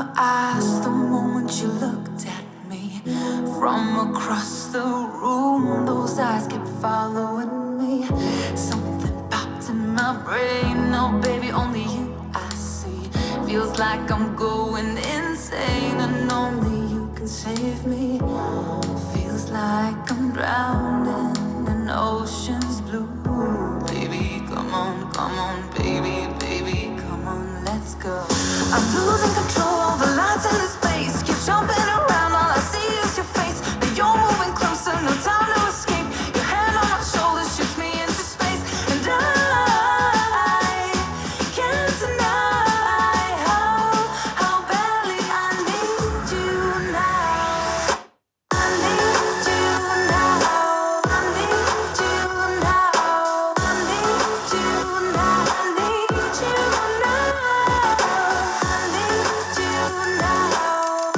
your eyes the moment you looked at me. From across the room, those eyes kept following me. Something popped in my brain. No, baby, only you I see. Feels like I'm going insane, and only you can save me. Feels like I'm drowning in ocean's blue. Baby, come on, baby, baby, come on, let's go. I'm losing control of the lights in this place. Keep jumping around, all I see is your face. Now you're moving closer, no time to escape. Your hand on my shoulder shifts me into space, and I can't deny how badly I need you now. I need you now. I need you now. I need you now. I need you now. I need you now.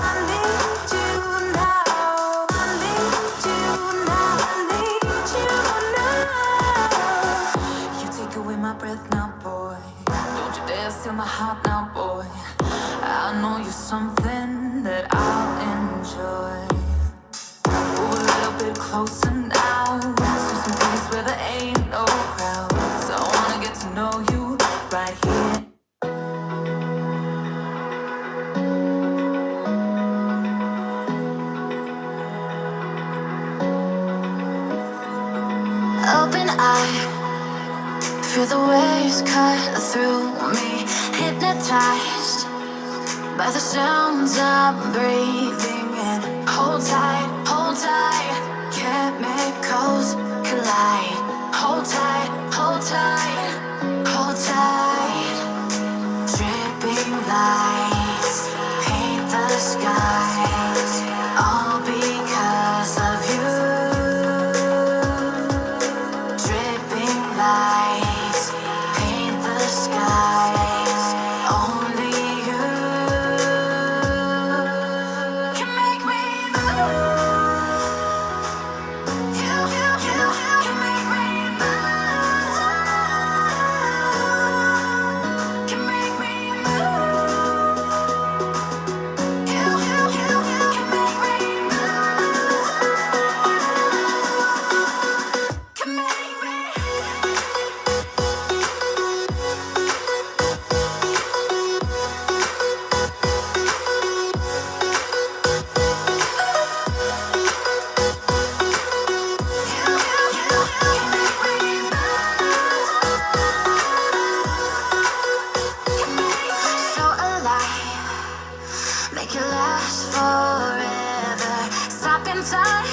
I need you now. I need you now. I need you now. You take away my breath now, boy. Don't you dare steal my heart now, boy. I know you're something that I'll enjoy. Move a little bit closer now, to some place where there ain't no crowds. I wanna get to know you right here. Open eye, feel the waves cut through me. Hypnotized by the sounds I'm breathing in. Hold tight, hold tight. Chemicals collide. Hold tight, hold tight, hold tight. Dripping lights paint the skies, all because of you. Dripping lights paint the skies, only you can make me move. You can make me move. Can make me move. You can make me move. Can make me. So alive, make it last forever. Stop in time.